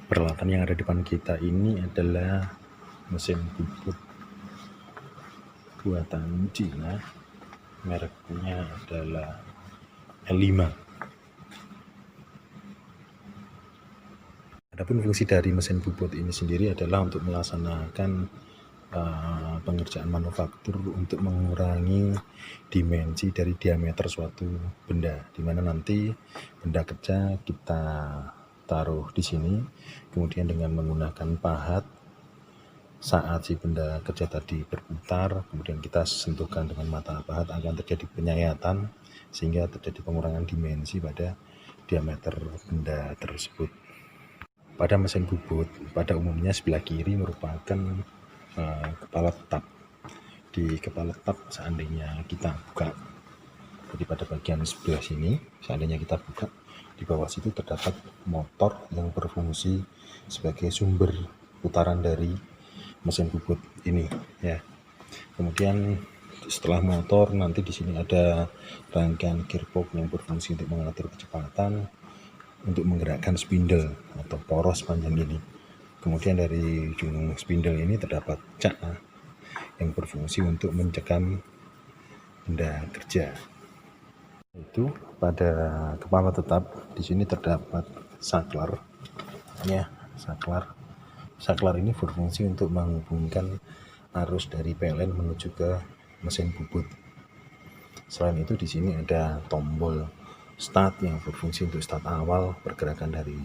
Peralatan yang ada di depan kita ini adalah mesin bubut buatan Cina, mereknya adalah L5. Adapun fungsi dari mesin bubut ini sendiri adalah untuk melaksanakan pengerjaan manufaktur untuk mengurangi dimensi dari diameter suatu benda, di mana nanti benda kerja kita taruh di sini, kemudian dengan menggunakan pahat saat si benda kerja tadi berputar, kemudian kita sentuhkan dengan mata pahat, akan terjadi penyayatan sehingga terjadi pengurangan dimensi pada diameter benda tersebut. Pada mesin bubut, pada umumnya sebelah kiri merupakan kepala tetap. Di kepala tetap seandainya kita buka, jadi pada bagian sebelah sini seandainya kita buka, di bawah situ terdapat motor yang berfungsi sebagai sumber putaran dari mesin bubut ini ya. Kemudian setelah motor, nanti di sini ada rangkaian gearbox yang berfungsi untuk mengatur kecepatan, untuk menggerakkan spindle atau poros panjang ini. Kemudian dari ujung spindle ini terdapat cak yang berfungsi untuk mencekam benda kerja. Itu pada kepala tetap di sini terdapat saklar ya, saklar ini berfungsi untuk menghubungkan arus dari PLN menuju ke mesin bubut. Selain itu di sini ada tombol start yang berfungsi untuk start awal pergerakan dari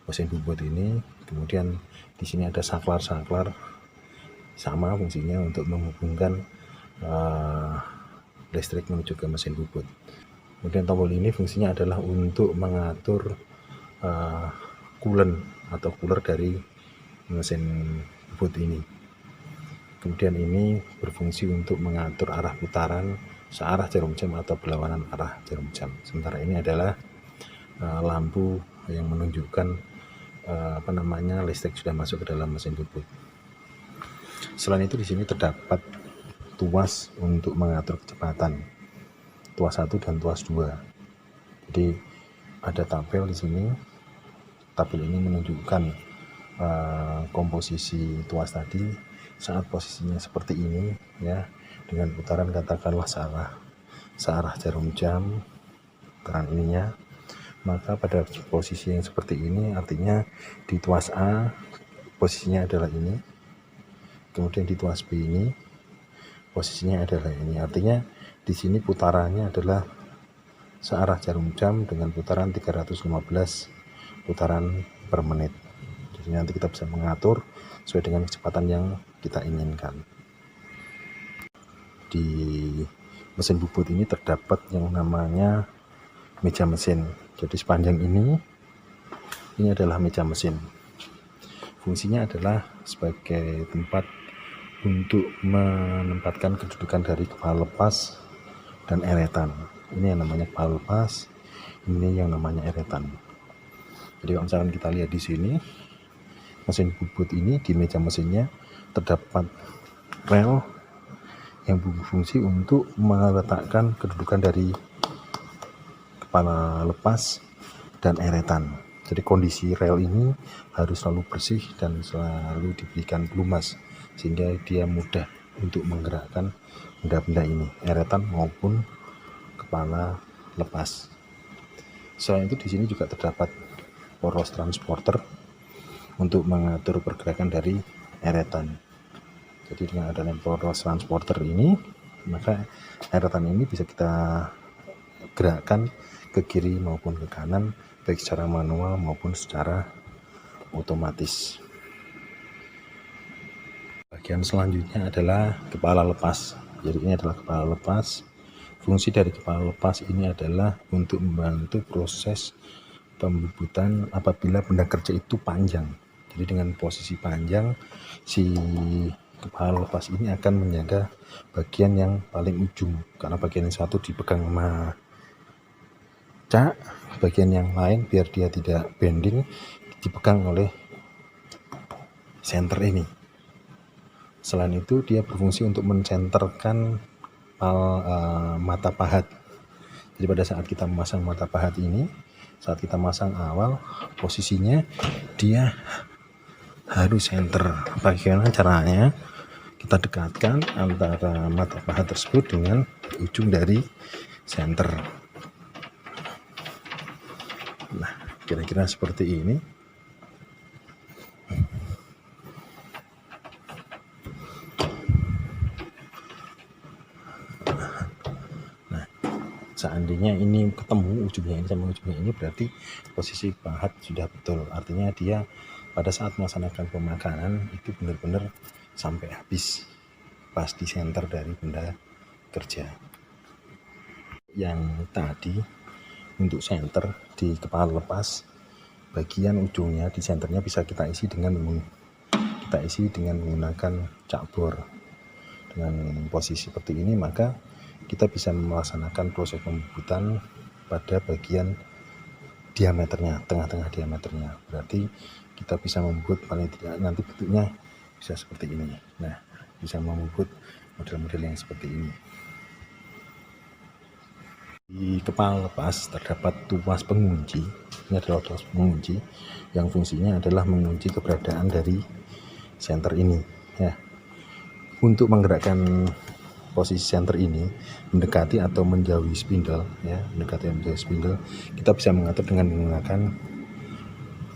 mesin bubut ini. Kemudian di sini ada saklar sama fungsinya untuk menghubungkan listrik menuju ke mesin bubut. Kemudian tombol ini fungsinya adalah untuk mengatur coolant atau cooler dari mesin bubut ini. Kemudian ini berfungsi untuk mengatur arah putaran searah jarum jam atau berlawanan arah jarum jam. Sementara ini adalah lampu yang menunjukkan listrik sudah masuk ke dalam mesin bubut. Selain itu di sini terdapat tuas untuk mengatur kecepatan, tuas 1 dan tuas 2. Jadi ada tabel di sini. Tabel ini menunjukkan komposisi tuas tadi saat posisinya seperti ini ya, dengan putaran katakanlah searah jarum jam putaran ininya, maka pada posisi yang seperti ini artinya di tuas A posisinya adalah ini, kemudian di tuas B ini posisinya adalah ini. Artinya di sini putarannya adalah searah jarum jam dengan putaran 315 putaran per menit. Jadi nanti kita bisa mengatur sesuai dengan kecepatan yang kita inginkan. Di mesin bubut ini terdapat yang namanya meja mesin. Jadi sepanjang ini adalah meja mesin. Fungsinya adalah sebagai tempat untuk menempatkan kedudukan dari kepala lepas dan eretan. Ini yang namanya kepala lepas, ini yang namanya eretan. Jadi kalau misalkan kita lihat di sini, mesin bubut ini di meja mesinnya terdapat rel yang berfungsi untuk meletakkan kedudukan dari kepala lepas dan eretan. Jadi kondisi rel ini harus selalu bersih dan selalu diberikan pelumas sehingga dia mudah untuk menggerakkan benda-benda ini, eretan maupun kepala lepas. Selain itu di sini juga terdapat poros transporter untuk mengatur pergerakan dari eretan. Jadi dengan adanya poros transporter ini, maka eretan ini bisa kita gerakkan ke kiri maupun ke kanan, baik secara manual maupun secara otomatis. Bagian selanjutnya adalah kepala lepas. Jadi ini adalah kepala lepas. Fungsi dari kepala lepas ini adalah untuk membantu proses pembubutan apabila benda kerja itu panjang. Jadi dengan posisi panjang, si kepala lepas ini akan menjaga bagian yang paling ujung, karena bagian yang satu dipegang sama cak, bagian yang lain biar dia tidak bending dipegang oleh senter ini. Selain itu dia berfungsi untuk mencenterkan mata pahat. Jadi pada saat kita memasang mata pahat ini, saat kita masang awal, posisinya dia harus center. Bagaimana caranya? Kita dekatkan antara mata pahat tersebut dengan ujung dari center. Nah, kira-kira seperti ini. Nah, seandainya ini ketemu ujungnya ini sama ujungnya ini, berarti posisi pahat sudah betul. Artinya dia pada saat melaksanakan pemakanan itu benar-benar sampai habis, pas di center dari benda kerja. Yang tadi untuk center di kepala lepas, bagian ujungnya di senternya bisa kita isi dengan menggunakan cakbor. Dengan posisi seperti ini, maka kita bisa melaksanakan proses pembubutan pada bagian diameternya, tengah-tengah diameternya. Berarti kita bisa membubut paling tidak nanti bentuknya bisa seperti ini. Nah, bisa membubut model-model yang seperti ini. Di kepala lepas terdapat tuas pengunci. Ini adalah tuas pengunci yang fungsinya adalah mengunci keberadaan dari senter ini. Ya, untuk menggerakkan posisi senter ini mendekati atau menjauhi spindle, ya, mendekati atau menjauhi spindle, kita bisa mengatur dengan menggunakan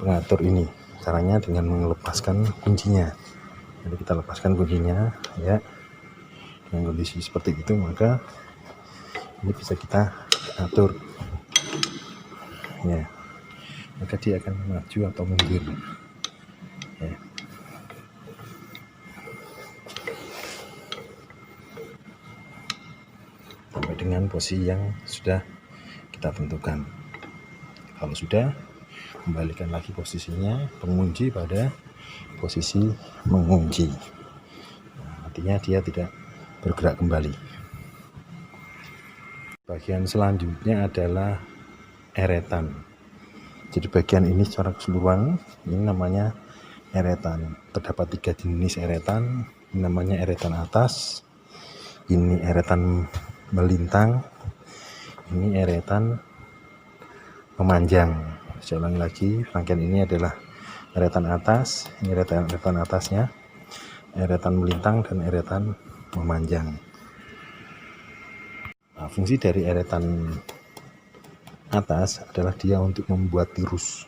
pengatur ini. Caranya dengan melepaskan kuncinya. Jadi kita lepaskan kuncinya, ya, dengan kondisi seperti itu, maka ini bisa kita atur, ya, maka dia akan maju atau mundur, ya. Sampai dengan posisi yang sudah kita tentukan. Kalau sudah, kembalikan lagi posisinya pengunci pada posisi mengunci. Nah, artinya dia tidak bergerak kembali. Bagian selanjutnya adalah eretan. Jadi bagian ini secara keseluruhan ini namanya eretan. Terdapat 3 jenis eretan. Ini namanya eretan atas, ini eretan melintang, ini eretan memanjang. Saya ulangi lagi, rangkaian ini adalah eretan atas, ini eretan atasnya, eretan melintang, dan eretan memanjang. Nah, fungsi dari eretan atas adalah dia untuk membuat tirus.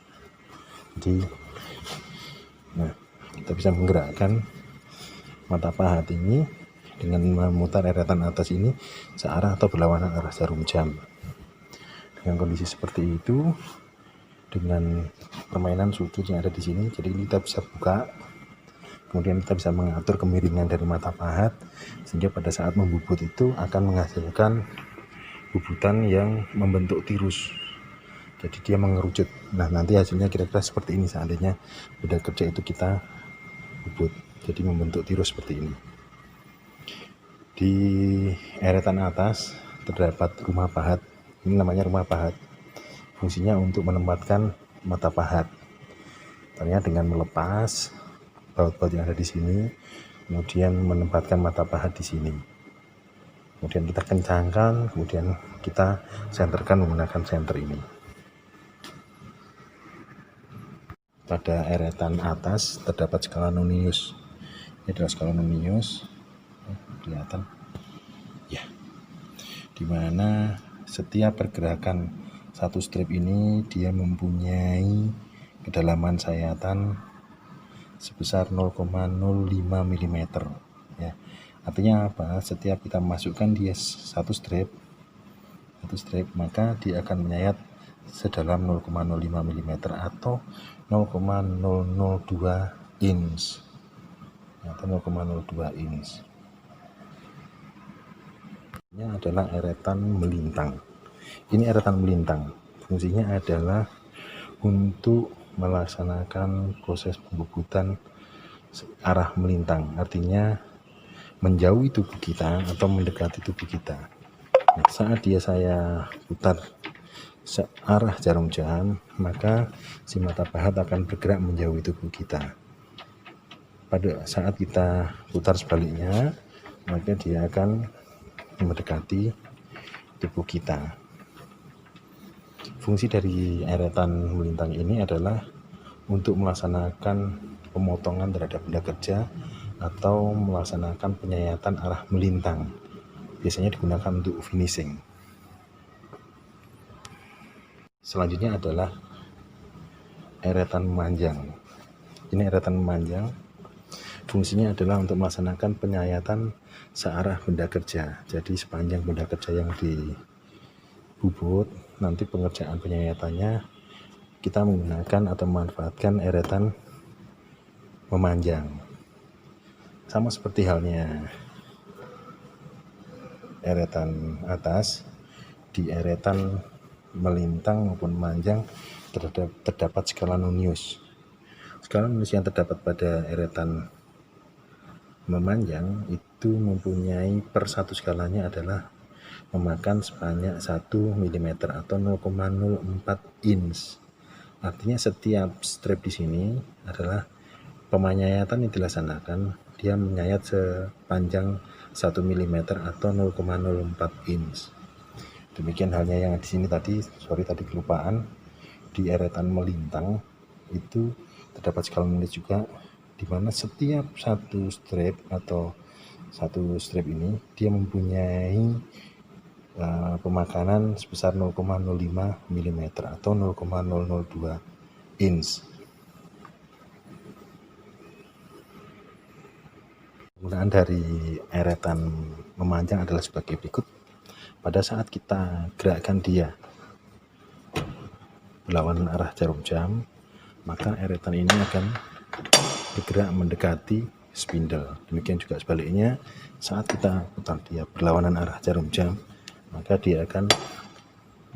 Jadi, nah, kita bisa menggerakkan mata pahat ini dengan memutar eretan atas ini searah atau berlawanan arah jarum jam. Dengan kondisi seperti itu, dengan permainan sudut yang ada di sini, jadi kita bisa buka, kemudian kita bisa mengatur kemiringan dari mata pahat sehingga pada saat membubut itu akan menghasilkan bubutan yang membentuk tirus. Jadi dia mengerucut. Nah, nanti hasilnya kira-kira seperti ini seandainya benda kerja itu kita bubut. Jadi membentuk tirus seperti ini. Di eretan atas terdapat rumah pahat. Ini namanya rumah pahat. Fungsinya untuk menempatkan mata pahat. Ternyata dengan melepas baut-baut yang ada di sini, kemudian menempatkan mata pahat di sini. Kemudian kita kencangkan, kemudian kita senterkan menggunakan senter ini. Pada eretan atas terdapat skala nonius. Ini adalah skala nonius, kelihatan, ya, dimana setiap pergerakan satu strip ini dia mempunyai kedalaman sayatan sebesar 0,05 mm, ya. Artinya apa? Setiap kita masukkan dia satu strip, maka dia akan menyayat sedalam 0,05 mm atau 0,002 inch. Atau 0,02 inch. Ini adalah eretan melintang. Ini eretan melintang. Fungsinya adalah untuk melaksanakan proses pembubutan arah melintang. Artinya menjauhi tubuh kita atau mendekati tubuh kita. Nah, saat saya putar searah jarum jam, maka si mata pahat akan bergerak menjauhi tubuh kita. Pada saat kita putar sebaliknya, maka dia akan mendekati tubuh kita. Fungsi dari eretan melintang ini adalah untuk melaksanakan pemotongan terhadap benda kerja atau melaksanakan penyayatan arah melintang. Biasanya digunakan untuk finishing. Selanjutnya adalah eretan memanjang. Ini eretan memanjang. Fungsinya adalah untuk melaksanakan penyayatan searah benda kerja. Jadi sepanjang benda kerja yang dibubut, nanti pengerjaan penyayatannya kita menggunakan atau memanfaatkan eretan memanjang. Sama seperti halnya eretan atas, di eretan melintang maupun memanjang terdapat skala nonius. Skala nonius yang terdapat pada eretan memanjang itu mempunyai per satu skalanya adalah memakan sebanyak 1 mm atau 0,04 inch. Artinya setiap strap di sini adalah penyayatan yang dilaksanakan, dia menyayat sepanjang 1 mm atau 0,04 inch. Demikian halnya yang di sini tadi kelupaan, di eretan melintang itu terdapat skala nonius juga, di mana setiap satu strap atau satu strap ini dia mempunyai pemakanan sebesar 0,05 mm atau 0,002 inch. Penggunaan dari eretan memanjang adalah sebagai berikut. Pada saat kita gerakkan dia berlawanan arah jarum jam, maka eretan ini akan bergerak mendekati spindle. Demikian juga sebaliknya, saat kita putar dia berlawanan arah jarum jam, maka dia akan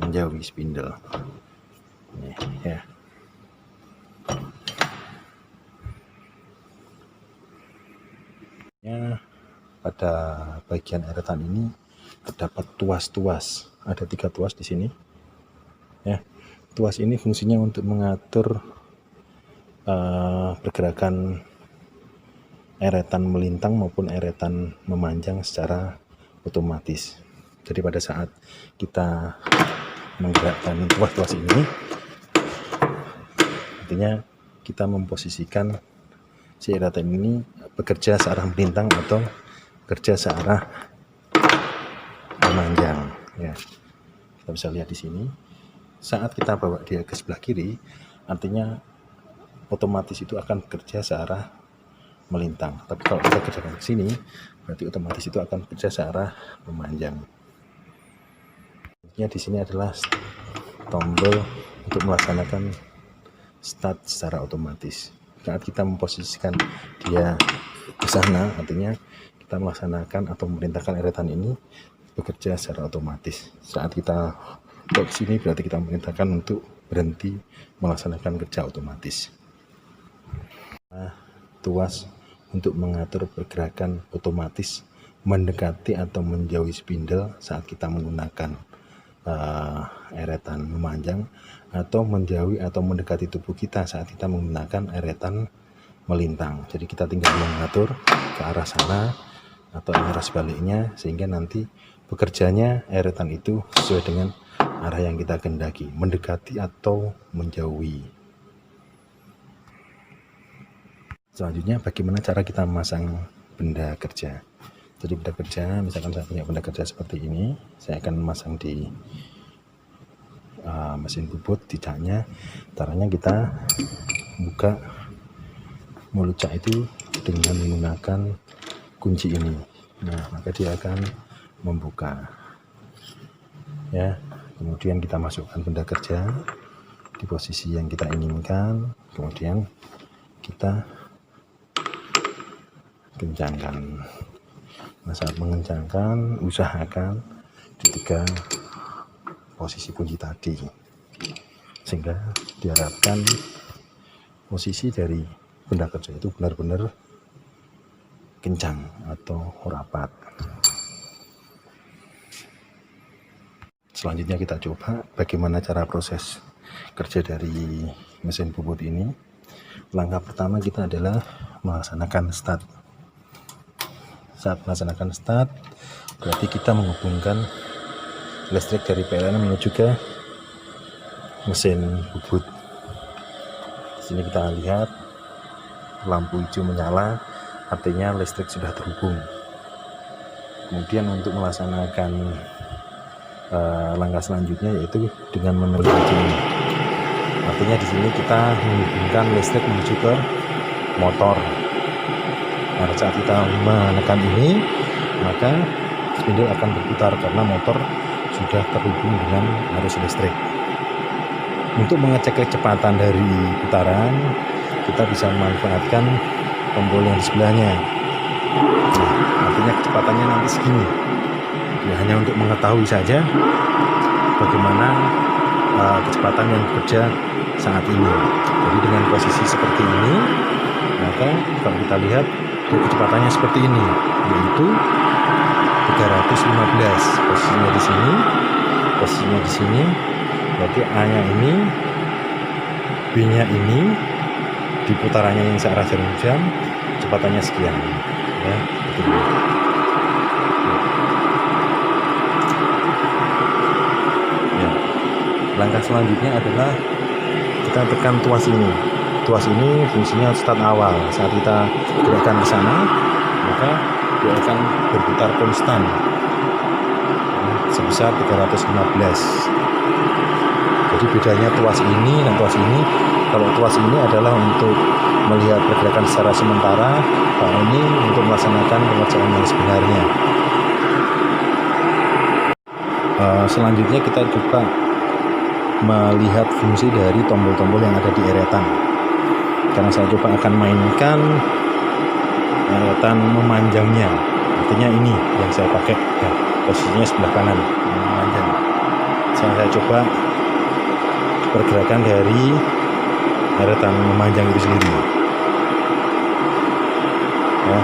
menjauhi spindle. Nih, ya. Pada bagian eretan ini terdapat tuas-tuas. Ada 3 tuas di sini. Ya, tuas ini fungsinya untuk mengatur pergerakan eretan melintang maupun eretan memanjang secara otomatis. Jadi pada saat kita menggerakkan tuas-tuas ini, artinya kita memposisikan si eretan ini bekerja searah melintang atau bekerja searah memanjang. Ya, kita bisa lihat di sini. Saat kita bawa dia ke sebelah kiri, artinya otomatis itu akan bekerja searah melintang. Tapi kalau kita kerjakan ke sini, berarti otomatis itu akan bekerja searah memanjang. Di sini adalah tombol untuk melaksanakan start secara otomatis. Saat kita memposisikan dia ke sana, artinya kita melaksanakan atau memerintahkan eretan ini bekerja secara otomatis. Saat kita ke sini, berarti kita memerintahkan untuk berhenti melaksanakan kerja otomatis. Tuas untuk mengatur pergerakan otomatis mendekati atau menjauhi spindle saat kita menggunakan eretan memanjang, atau menjauhi atau mendekati tubuh kita saat kita menggunakan eretan melintang. Jadi kita tinggal mengatur ke arah sana atau arah sebaliknya, sehingga nanti bekerjanya eretan itu sesuai dengan arah yang kita kehendaki, mendekati atau menjauhi. Selanjutnya, bagaimana cara kita memasang benda kerja. Jadi benda kerja, misalkan saya punya benda kerja seperti ini, saya akan memasang di mesin bubut tidaknya. Caranya kita buka mulut cak itu dengan menggunakan kunci ini. Nah, maka dia akan membuka. Ya, kemudian kita masukkan benda kerja di posisi yang kita inginkan, kemudian kita kencangkan. Nah, saat mengencangkan, usahakan di 3 posisi kunci tadi, sehingga diharapkan posisi dari benda kerja itu benar-benar kencang atau rapat. Selanjutnya kita coba bagaimana cara proses kerja dari mesin bubut ini. Langkah pertama kita adalah melaksanakan start. Saat melaksanakan start, berarti kita menghubungkan listrik dari PLN menuju ke mesin bubut. Di sini kita lihat lampu hijau menyala, artinya listrik sudah terhubung. Kemudian untuk melaksanakan langkah selanjutnya yaitu dengan menekan ini. Artinya di sini kita menghubungkan listrik menuju ke motor. Nah, saat kita menekan ini, maka spindle akan berputar karena motor sudah terhubung dengan arus listrik. Untuk mengecek kecepatan dari putaran, kita bisa memanfaatkan tombol yang di sebelahnya. Nah, artinya kecepatannya nanti segini. Ya, hanya untuk mengetahui saja bagaimana kecepatan yang bekerja saat ini. Jadi dengan posisi seperti ini, maka kalau kita lihat kecepatannya seperti ini, yaitu 315. Posisinya di sini, posisinya di sini. Berarti A-nya ini, B-nya ini, di putarannya yang searah jarum jam, kecepatannya sekian. Ya, seperti ini. Ya. Langkah selanjutnya adalah kita tekan tuas ini. Tuas ini fungsinya start awal. Saat kita gerakkan ke sana, maka dia akan berputar konstan sebesar 315. Jadi bedanya tuas ini dan tuas ini. Kalau tuas ini adalah untuk melihat pergerakan secara sementara, kalau ini untuk melaksanakan pengerjaan yang sebenarnya. Selanjutnya kita coba melihat fungsi dari tombol-tombol yang ada di eretan. Karena saya coba akan mainkan eretan memanjangnya. Artinya ini yang saya pakai, ya, posisinya sebelah kanan memanjang. Saya coba pergerakan dari eretan memanjang itu sendiri. Ya.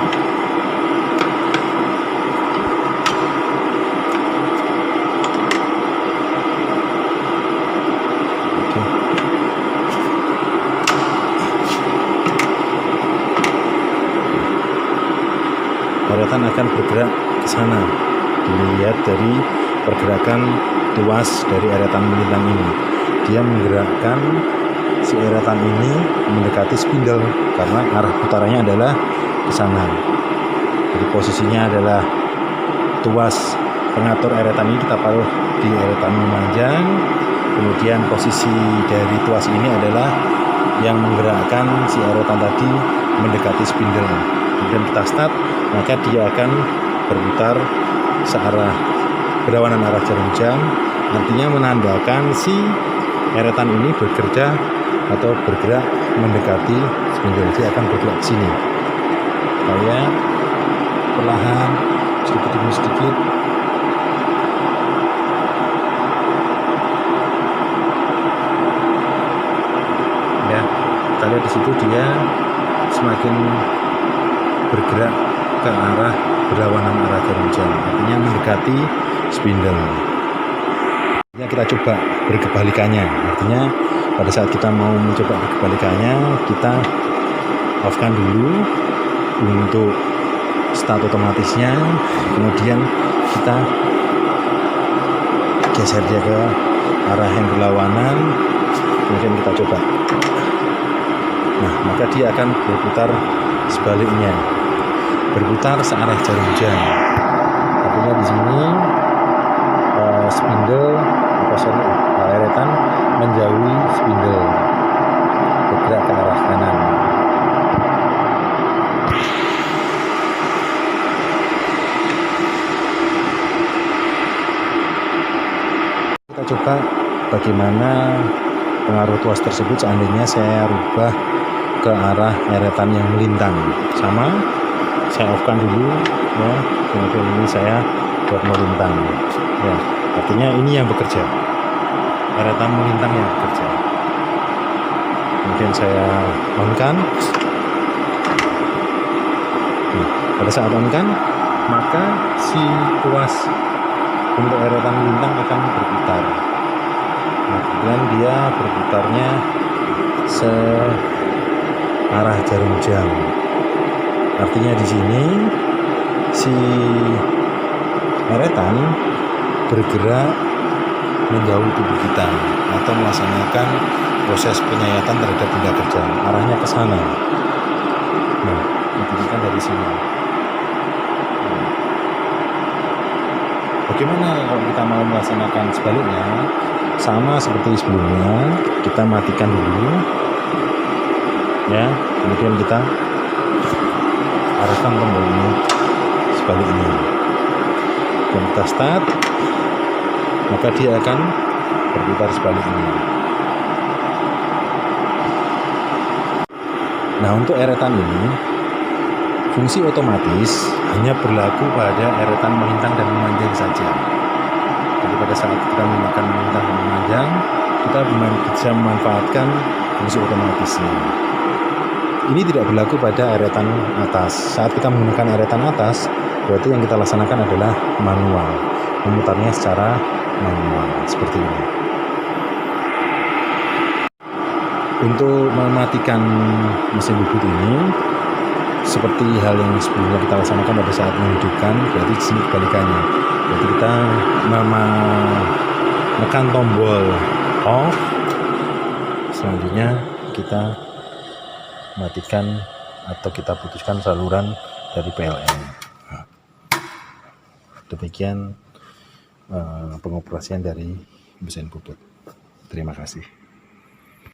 Eretan akan bergerak ke sana. Dilihat dari pergerakan tuas dari eretan melintang ini. Dia menggerakkan si eretan ini mendekati spindle karena arah putarannya adalah ke sana. Jadi posisinya adalah tuas pengatur eretan ini kita taruh di eretan memanjang. Kemudian posisi dari tuas ini adalah yang menggerakkan si eretan tadi mendekati spindle. Kemudian kita start, maka dia akan berputar searah berlawanan arah jarum jam, artinya menandakan si eretan ini bekerja atau bergerak mendekati spindle. Dia akan bergerak ke sini. Saya perlahan sedikit demi sedikit ya, kita lihat di situ dia semakin bergerak ke arah berlawanan arah jarum jam, artinya mendekati spindle. Ya, kita coba berkebalikannya, artinya pada saat kita mau mencoba berkebalikannya, kita off-kan dulu untuk start otomatisnya, kemudian kita geser dia ke arah yang berlawanan, kemudian kita coba. Nah, maka dia akan berputar sebaliknya, berputar searah jarum jam. Artinya di sini spindle eretan menjauhi spindle, bergerak ke arah kanan. Kita coba bagaimana pengaruh tuas tersebut seandainya saya rubah ke arah eretan yang melintang. Sama, saya off-kan dulu ya, kemudian ini saya buat melintang ya, artinya ini yang bekerja, eretan melintang yang bekerja. Kemudian saya on-kan. Nah, pada saat on-kan, maka si tuas untuk eretan melintang akan berputar. Nah, kemudian dia berputarnya searah jarum jam. Artinya di sini si eretan bergerak menjauh tubuh kita. atau melaksanakan proses penyayatan terhadap benda kerja. Arahnya ke sana. Nah, dibuktikan dari sini. Bagaimana kalau kita mau melaksanakan sebaliknya? Sama seperti sebelumnya, kita matikan dulu, ya. Kemudian kita arahkan tombol ini sebaliknya. Dan kita start, maka dia akan berputar sebaliknya. Nah, untuk eretan ini, fungsi otomatis hanya berlaku pada eretan melintang dan memanjang saja. Jadi pada saat kita menggunakan melintang dan memanjang, kita bisa memanfaatkan fungsi otomatisnya. Ini tidak berlaku pada eretan atas. Saat kita menggunakan eretan atas, berarti yang kita laksanakan adalah manual, memutarnya secara manual seperti ini. Untuk mematikan mesin bubut ini, seperti hal yang sebelumnya kita laksanakan pada saat menghidupkan, berarti di sini kebalikannya. Berarti kita menekan tombol off, selanjutnya kita matikan atau kita putuskan saluran dari PLN. Demikian pengoperasian dari mesin bubut. Terima kasih.